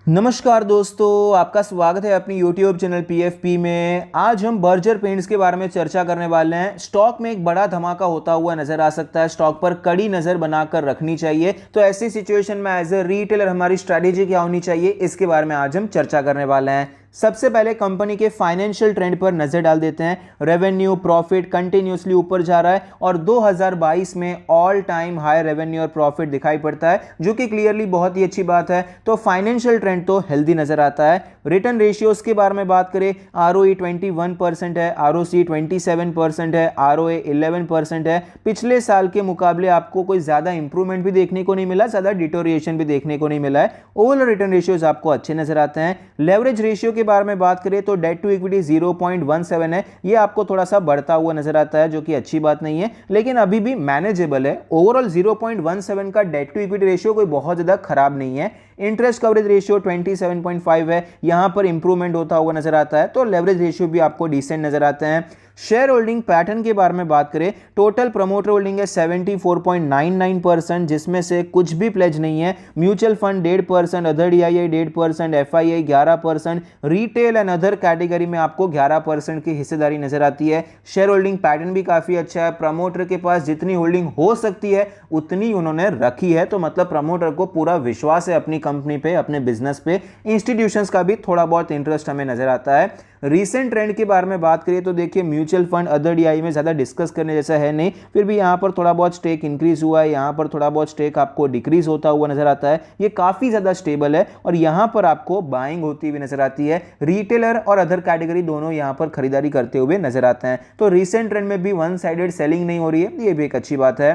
नमस्कार दोस्तों, आपका स्वागत है अपनी YouTube चैनल PFP में। आज हम बर्जर पेंट्स के बारे में चर्चा करने वाले हैं। स्टॉक में एक बड़ा धमाका होता हुआ नजर आ सकता है, स्टॉक पर कड़ी नजर बनाकर रखनी चाहिए। तो ऐसी सिचुएशन में एज ए रिटेलर हमारी स्ट्रैटेजी क्या होनी चाहिए, इसके बारे में आज हम चर्चा करने वाले हैं। सबसे पहले कंपनी के फाइनेंशियल ट्रेंड पर नजर डाल देते हैं। रेवेन्यू प्रॉफिट कंटिन्यूसली ऊपर जा रहा है और 2022 में ऑल टाइम हाई रेवेन्यू और प्रॉफिट दिखाई पड़ता है, जो कि क्लियरली बहुत ही अच्छी बात है। तो फाइनेंशियल ट्रेंड तो हेल्दी नजर आता है। रिटर्न रेशियोज के बारे में बात करें, ROE 21% है, ROC 27% है, ROA 11% है। पिछले साल के मुकाबले आपको कोई ज्यादा इंप्रूवमेंट भी देखने को नहीं मिला, ज्यादा डिटोरिएशन भी देखने को नहीं मिला है। ओवरऑल रिटर्न रेशियोज आपको अच्छे नजर आते हैं। लेवरेज रेशियो के बारे में बात करें तो डेट टू इक्विटी 0.17 है, ये आपको थोड़ा सा बढ़ता हुआ नजर आता है, जो कि अच्छी बात नहीं है, लेकिन अभी भी मैनेजेबल है। ओवरऑल 0.17 का डेट टू इक्विटी रेशियो कोई बहुत ज्यादा खराब नहीं है। इंटरेस्ट कवरेज रेशियो 27.5 है, यहां पर इंप्रूवमेंट होता हुआ नजर आता है। तो लेवरेज रेशियो भी आपको डिसेंट नजर आते हैं। शेयर होल्डिंग पैटर्न के बारे में बात करें, टोटल प्रमोटर होल्डिंग है 74.99%, जिसमें से कुछ भी प्लेज नहीं है। Mutual fund 1.5%, other DII 1.5%, FII 11%, retail and other category में आपको 11% की हिस्सेदारी नजर आती है। शेयर होल्डिंग पैटर्न भी काफी अच्छा है। प्रमोटर के पास जितनी होल्डिंग हो सकती है उतनी उन्होंने रखी है, तो मतलब प्रमोटर को पूरा विश्वास है अपनी कंपनी पे, अपने बिजनेस पे। इंस्टीट्यूशंस का भी थोड़ा बहुत इंटरेस्ट हमें नजर आता है। रीसेंट ट्रेंड के बारे में बात करिए तो देखिए, म्यूचुअल फंड अदर DI में ज्यादा डिस्कस करने जैसा है नहीं, फिर भी यहां पर थोड़ा बहुत स्टेक इंक्रीज हुआ है, यहां पर थोड़ा बहुत स्टेक आपको डिक्रीज होता हुआ नजर आता है। ये काफी ज्यादा स्टेबल है और यहां पर आपको बाइंग होती हुई नजर आती है। रिटेलर और अदर कैटेगरी दोनों यहां पर खरीदारी करते हुए नजर आते हैं। तो रीसेंट ट्रेंड में भी वन साइडेड सेलिंग नहीं हो रही है, ये भी एक अच्छी बात है।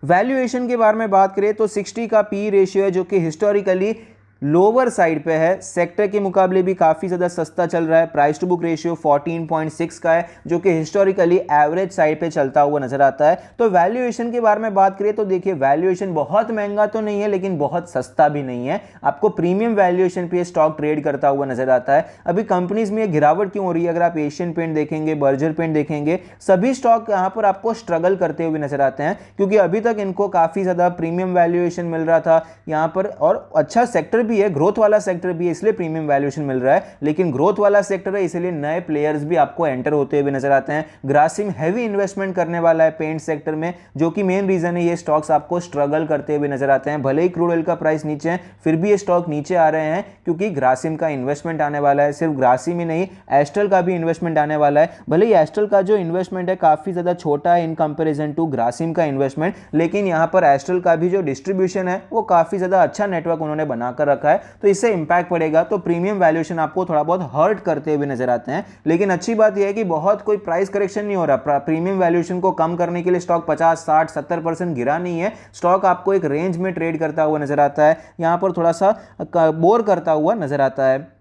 वैल्यूएशन के बारे में बात करें तो 60 का PE रेशियो है, जो कि हिस्टोरिकली लोअर साइड पे है। सेक्टर के मुकाबले भी काफी ज्यादा सस्ता चल रहा है। प्राइस टू बुक रेशियो 14.6 का है, जो कि हिस्टोरिकली एवरेज साइड पे चलता हुआ नजर आता है। तो वैल्यूएशन के बारे में बात करें तो देखिए, वैल्यूएशन बहुत महंगा तो नहीं है, लेकिन बहुत सस्ता भी नहीं है। आपको प्रीमियम वैल्यूएशन पे स्टॉक ट्रेड करता हुआ नजर आता है। अभी कंपनीज में गिरावट क्यों हो रही है, अगर आप एशियन पेंट देखेंगे, बर्जर पेंट देखेंगे, सभी स्टॉक यहां पर आपको स्ट्रगल करते हुए नजर आते हैं, क्योंकि अभी तक इनको काफी ज्यादा प्रीमियम वैल्यूएशन मिल रहा था यहां पर, और अच्छा सेक्टर भी है, ग्रोथ वाला सेक्टर भी है, इसलिए प्रीमियम वैल्यूएशन मिल रहा है। लेकिन ग्रोथ वाला सेक्टर है, इसलिए नए प्लेयर्स भी आपको एंटर होते हुए नजर आते हैं। ग्रासिम हैवी इन्वेस्टमेंट करने वाला है पेंट सेक्टर में, जो कि मेन रीजन है ये स्टॉक्स आपको स्ट्रगल करते हुए नजर आते हैं। भले ही क्रूड ऑयल का प्राइस नीचे है, फिर भी ये स्टॉक नीचे आ रहे हैं, क्योंकि ग्रासिम का इन्वेस्टमेंट आने वाला है। सिर्फ ग्रासिम ही नहीं, एस्ट्रल का भी इन्वेस्टमेंट आने वाला है। भले ही एस्ट्रल का जो इन्वेस्टमेंट है काफी ज्यादा छोटा है इन कंपेरिजन टू ग्रासिम का इन्वेस्टमेंट, लेकिन यहां पर एस्ट्रल का भी जो डिस्ट्रीब्यूशन है वो काफी ज्यादा अच्छा नेटवर्क उन्होंने बनाकर रखा है, तो इससे इंपैक्ट पड़ेगा। तो प्रीमियम वैल्यूएशन आपको थोड़ा बहुत हर्ट करते हुए नजर आते हैं। लेकिन अच्छी बात यह है कि बहुत कोई प्राइस करेक्शन नहीं हो रहा। प्रीमियम वैल्यूएशन को कम करने के लिए स्टॉक 50, 60, 70% गिरा नहीं है। स्टॉक आपको एक रेंज में ट्रेड करता हुआ नजर आता है, यहां पर थोड़ा सा बोर करता हुआ नजर आता है।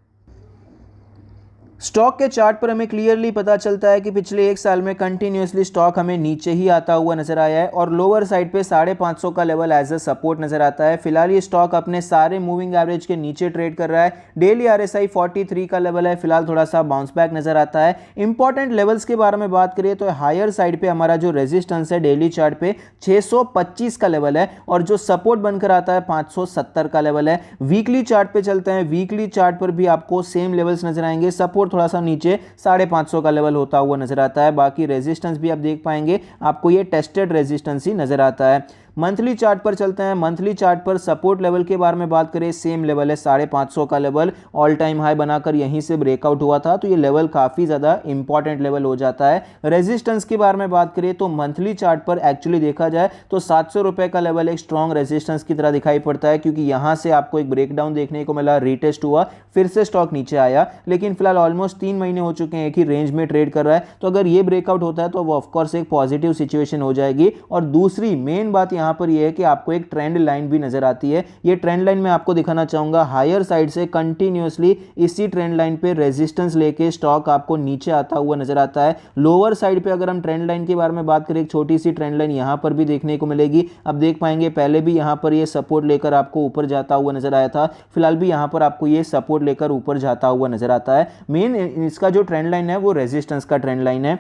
स्टॉक के चार्ट पर हमें क्लियरली पता चलता है कि पिछले एक साल में कंटिन्यूसली स्टॉक हमें नीचे ही आता हुआ नजर आया है, और लोअर साइड पे 550 का लेवल एज अ सपोर्ट नजर आता है। फिलहाल ये स्टॉक अपने सारे मूविंग एवरेज के नीचे ट्रेड कर रहा है। डेली RSI 43 का लेवल है, फिलहाल थोड़ा सा बाउंस बैक नजर आता है। इंपॉर्टेंट लेवल्स के बारे में बात करें तो हायर साइड पे हमारा जो रेजिस्टेंस है डेली चार्ट पे 625 का लेवल है, और जो सपोर्ट बनकर आता है 570 का लेवल है। वीकली चार्ट पे चलते हैं, वीकली चार्ट पर भी आपको सेम लेवल्स नजर आएंगे। सपोर्ट थोड़ा सा नीचे 550 का लेवल होता हुआ नजर आता है। बाकी रेजिस्टेंस भी आप देख पाएंगे, आपको ये टेस्टेड रेजिस्टेंस ही नजर आता है। मंथली चार्ट पर चलते हैं। मंथली चार्ट पर सपोर्ट लेवल के बारे में बात करें, सेम लेवल है 550 का लेवल, ऑल टाइम हाई बनाकर यहीं से ब्रेकआउट हुआ था, तो ये लेवल काफी ज्यादा इंपॉर्टेंट लेवल हो जाता है। रेजिस्टेंस के बारे में बात करें तो मंथली चार्ट पर एक्चुअली देखा जाए तो 700 रुपए का लेवल एक स्ट्रॉन्ग रेजिस्टेंस की तरह दिखाई पड़ता है, क्योंकि यहां से आपको एक ब्रेकडाउन देखने को मिला, रीटेस्ट हुआ, फिर से स्टॉक नीचे आया। लेकिन फिलहाल ऑलमोस्ट 3 महीने हो चुके हैं एक ही रेंज में ट्रेड कर रहा है, तो अगर ये ब्रेकआउट होता है तो वो ऑफकोर्स एक पॉजिटिव सिचुएशन हो जाएगी। और दूसरी मेन बात यहां पर यह है कि आपको एक ट्रेंड लाइन भी नजर आती है। ये ट्रेंड लाइन मैं आपको दिखाना चाहूंगा, हायर साइड से कंटिन्यूअसली इसी ट्रेंड लाइन पे रेजिस्टेंस लेके स्टॉक आपको नीचे आता हुआ नजर आता है। लोअर साइड पे अगर हम ट्रेंड लाइन के बारे में बात करें, एक छोटी सी ट्रेंड लाइन यहां पर भी देखने को मिलेगी। अब देख पाएंगे पहले भी यहां पर ये सपोर्ट लेकर आपको ऊपर जाता हुआ नजर आया था, फिलहाल भी यहां पर आपको ये सपोर्ट लेकर ऊपर जाता हुआ नजर आता है। मेन इसका जो ट्रेंड लाइन है वो रेजिस्टेंस का ट्रेंड लाइन है।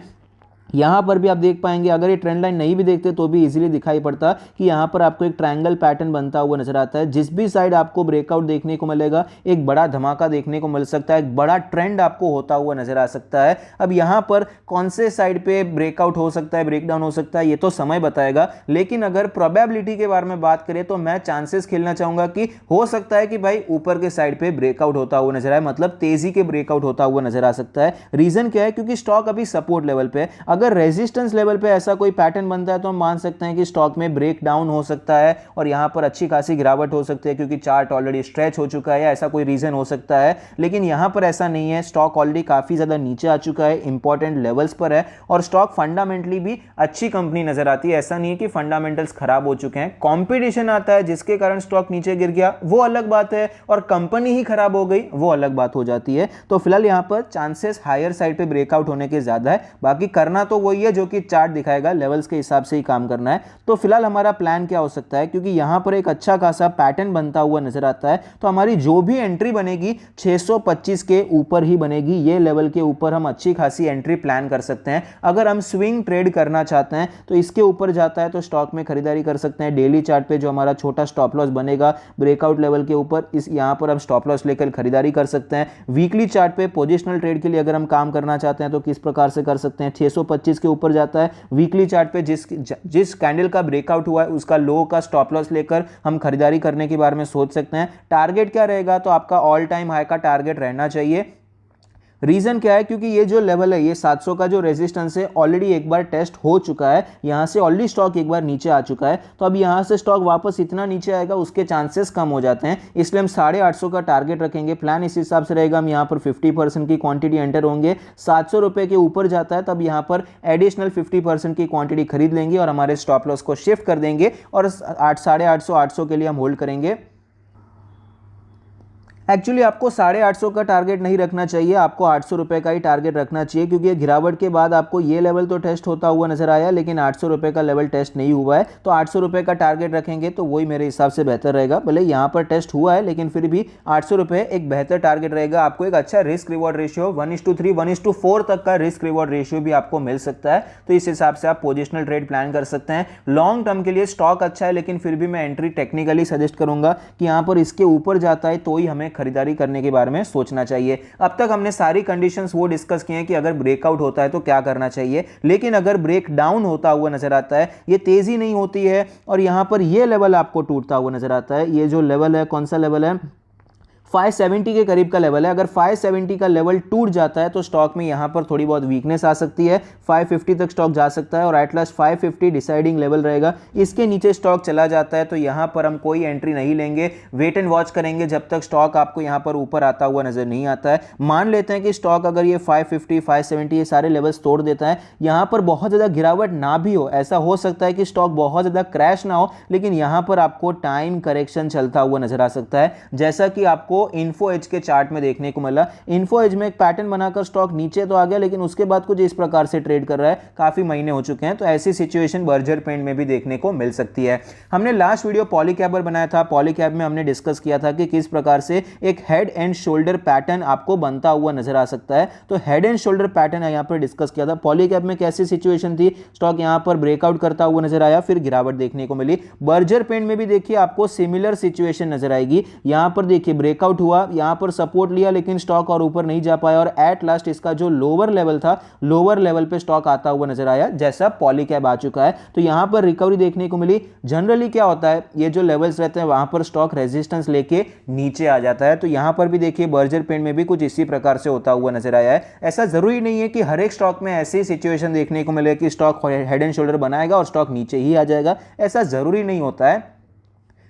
यहाँ पर भी आप देख पाएंगे, अगर ये ट्रेंड लाइन नहीं भी देखते तो भी इजीली दिखाई पड़ता कि यहाँ पर आपको एक ट्रायंगल पैटर्न बनता हुआ नजर आता है। जिस भी साइड आपको ब्रेकआउट देखने को मिलेगा एक बड़ा धमाका देखने को मिल सकता है, एक बड़ा ट्रेंड आपको होता हुआ नजर आ सकता है। अब यहाँ पर कौन से साइड पे ब्रेकआउट हो सकता है, ब्रेकडाउन हो सकता है, ये तो समय बताएगा। लेकिन अगर प्रोबेबिलिटी के बारे में बात करें तो मैं चांसेस खेलना चाहूंगा कि हो सकता है कि भाई ऊपर के साइड पे ब्रेकआउट होता हुआ नजर आए, मतलब तेजी के ब्रेकआउट होता हुआ नजर आ सकता है। रीजन क्या है? क्योंकि स्टॉक अभी सपोर्ट लेवल पे, अगर रेजिस्टेंस लेवल पे ऐसा कोई पैटर्न बनता है तो हम मान सकते हैं कि स्टॉक में ब्रेक डाउन हो सकता है और यहां पर अच्छी खासी गिरावट हो सकती है, क्योंकि चार्ट ऑलरेडी स्ट्रेच हो चुका है या ऐसा कोई रीजन हो सकता है। लेकिन यहां पर ऐसा नहीं है, स्टॉक ऑलरेडी काफी ज्यादा नीचे आ चुका है, इंपॉर्टेंट लेवल्स पर है और स्टॉक फंडामेंटली भी अच्छी कंपनी नजर आती है। ऐसा नहीं है कि फंडामेंटल्स खराब हो चुके हैं। कंपटीशन आता है जिसके कारण स्टॉक नीचे गिर गया, वो अलग बात है, और कंपनी ही खराब हो गई वो अलग बात हो जाती है। तो फिलहाल यहां पर चांसेस हायर साइड पे ब्रेकआउट होने के ज्यादा है। बाकी करना तो वही है जो कि चार्ट दिखाएगा, लेवल्स के हिसाब से ही काम करना है। तो फिलहाल हमारा प्लान क्या हो सकता है, क्योंकि यहां पर एक अच्छा खासा पैटर्न बनता हुआ नजर आता है, तो हमारी जो भी एंट्री बनेगी 625 के ऊपर ही बनेगी। ये लेवल के ऊपर हम अच्छी खासी एंट्री प्लान कर सकते हैं। अगर हम स्विंग ट्रेड करना चाहते हैं तो इसके ऊपर जाता है तो स्टॉक में खरीदारी कर सकते हैं। डेली चार्ट पे जो हमारा छोटा स्टॉप लॉस बनेगा ब्रेकआउट लेवल के ऊपर, इस यहां पर हम स्टॉप लॉस लेकर खरीदारी कर सकते हैं। वीकली चार्ट पे पोजिशनल ट्रेड के लिए अगर हम काम करना चाहते हैं तो किस प्रकार से कर सकते हैं, 625 के ऊपर जाता है। वीकली चार्ट पे जिस कैंडल का ब्रेकआउट हुआ है उसका लो का स्टॉप लॉस लेकर हम खरीदारी करने के बारे में सोच सकते हैं। टारगेट क्या रहेगा, तो आपका ऑल टाइम हाई का टारगेट रहना चाहिए। रीजन क्या है, क्योंकि ये जो लेवल है, ये 700 का जो रेजिस्टेंस है ऑलरेडी एक बार टेस्ट हो चुका है, यहां से ऑलरेडी स्टॉक एक बार नीचे आ चुका है। तो अब यहां से स्टॉक वापस इतना नीचे आएगा उसके चांसेस कम हो जाते हैं, इसलिए हम 850 का टारगेट रखेंगे। प्लान इस हिसाब से रहेगा, हम यहां पर 50% की क्वांटिटी एंटर होंगे। 700 रुपए के ऊपर जाता है तब यहां पर एडिशनल 50% की क्वांटिटी खरीद लेंगे और हमारे स्टॉप लॉस को शिफ्ट कर देंगे और 850 के लिए हम होल्ड करेंगे। एक्चुअली आपको 850 का टारगेट नहीं रखना चाहिए, आपको 800 रुपए का ही टारगेट रखना चाहिए, क्योंकि गिरावट के बाद आपको ये लेवल तो टेस्ट होता हुआ नजर आया लेकिन 800 रुपए का लेवल टेस्ट नहीं हुआ है। तो 800 रुपए का टारगेट रखेंगे तो वही मेरे हिसाब से बेहतर रहेगा। भले यहाँ पर टेस्ट हुआ है लेकिन फिर भी 800 रुपए एक बेहतर टारगेट रहेगा। आपको एक अच्छा रिस्क रिवॉर्ड रेशियो 1:3, 1:4 तक का रिस्क रिवॉर्ड रेशियो भी आपको मिल सकता है। तो इस हिसाब से आप पोजिशनल ट्रेड प्लान कर सकते हैं। लॉन्ग टर्म के लिए स्टॉक अच्छा है, लेकिन फिर भी मैं एंट्री टेक्निकली सजेस्ट करूंगा कि यहाँ पर इसके ऊपर जाता है तो ही हमें खरीदारी करने के बारे में सोचना चाहिए। अब तक हमने सारी कंडीशंस वो डिस्कस किए हैं कि अगर ब्रेकआउट होता है तो क्या करना चाहिए, लेकिन अगर ब्रेक डाउन होता हुआ नजर आता है, ये तेजी नहीं होती है और यहां पर ये लेवल आपको टूटता हुआ नजर आता है। ये जो लेवल है, कौन सा लेवल है, 570 के करीब का लेवल है। अगर 570 का लेवल टूट जाता है तो स्टॉक में यहां पर थोड़ी बहुत वीकनेस आ सकती है, 550 तक स्टॉक जा सकता है और एट लास्ट 550 डिसाइडिंग लेवल रहेगा। इसके नीचे स्टॉक चला जाता है तो यहां पर हम कोई एंट्री नहीं लेंगे, वेट एंड वॉच करेंगे जब तक स्टॉक आपको यहां पर ऊपर आता हुआ नजर नहीं आता है। मान लेते हैं कि स्टॉक अगर ये 550, 570 ये सारे लेवल्स तोड़ देता है, यहां पर बहुत ज्यादा गिरावट ना भी हो, ऐसा हो सकता है कि स्टॉक बहुत ज्यादा क्रैश ना हो, लेकिन यहां पर आपको टाइम करेक्शन चलता हुआ नजर आ सकता है, जैसा कि आपको इन्फो एज के चार्ट में देखने को मिला। इन्फो एज में एक पैटर्न बनाकर स्टॉक नीचे तो आ गया लेकिन उसके बाद कुछ इस प्रकार से ट्रेड कर रहा है, काफी महीने हो चुके हैं। तो ऐसी सिचुएशन बर्जर पेंट में भी देखने को मिल सकती है। हमने लास्ट वीडियो पॉलीकैब पर बनाया था, पॉलीकैब में हमने डिस्कस किया था कि किस प्रकार से एक हेड एंड शोल्डर पैटर्न आपको बनता हुआ नजर आ सकता है। तो हेड एंड शोल्डर पैटर्न यहां पर डिस्कस किया था। पॉलीकैब में कैसी सिचुएशन थी, स्टॉक यहां पर ब्रेकआउट करता हुआ नजर आया, फिर गिरावट देखने को मिली। बर्जर पेंट में भी देखिए आपको सिमिलर सिचुएशन नजर आएगी। यहां पर देखिए ब्रेकआउट हुआ, यहां पर सपोर्ट लिया लेकिन स्टॉक और ऊपर नहीं जा पाया और एट लास्ट इसका जो लोअर लेवल था, लोअर लेवल पे स्टॉक आता हुआ नजर आया, जैसा पॉलीकैब आ चुका है। तो यहां पर रिकवरी देखने को मिली। जनरली क्या होता है, ये जो लेवल्स रहते हैं वहां पर स्टॉक रेजिस्टेंस लेके नीचे आ जाता है। तो यहां पर भी देखिए बर्जर पेंट में भी कुछ इसी प्रकार से होता हुआ नजर आया है। ऐसा जरूरी नहीं है कि हर एक स्टॉक में ऐसी सिचुएशन देखने को मिले कि स्टॉक हेड एंड शोल्डर बनाएगा और स्टॉक नीचे ही आ जाएगा, ऐसा जरूरी नहीं होता है।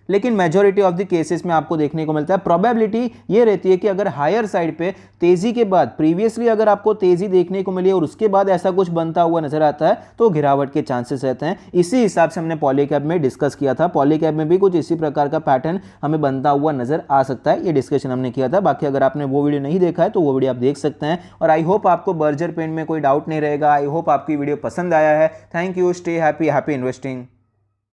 लेकिन मेजॉरिटी ऑफ द केसेस में आपको देखने को मिलता है। प्रोबेबिलिटी ये रहती है कि अगर हायर साइड पे तेजी के बाद, प्रीवियसली अगर आपको तेजी देखने को मिली और उसके बाद ऐसा कुछ बनता हुआ नजर आता है तो गिरावट के चांसेस रहते हैं। इसी हिसाब से हमने पॉलीकैब में डिस्कस किया था। पॉलीकैब में भी कुछ इसी प्रकार का पैटर्न हमें बनता हुआ नजर आ सकता है, ये डिस्कशन हमने किया था। बाकी अगर आपने वो वीडियो नहीं देखा है तो वो वीडियो आप देख सकते हैं। और आई होप आपको बर्जर पेंट में कोई डाउट नहीं रहेगा। आई होप आपकी वीडियो पसंद आया है। Thank you, stay happy, happy investing.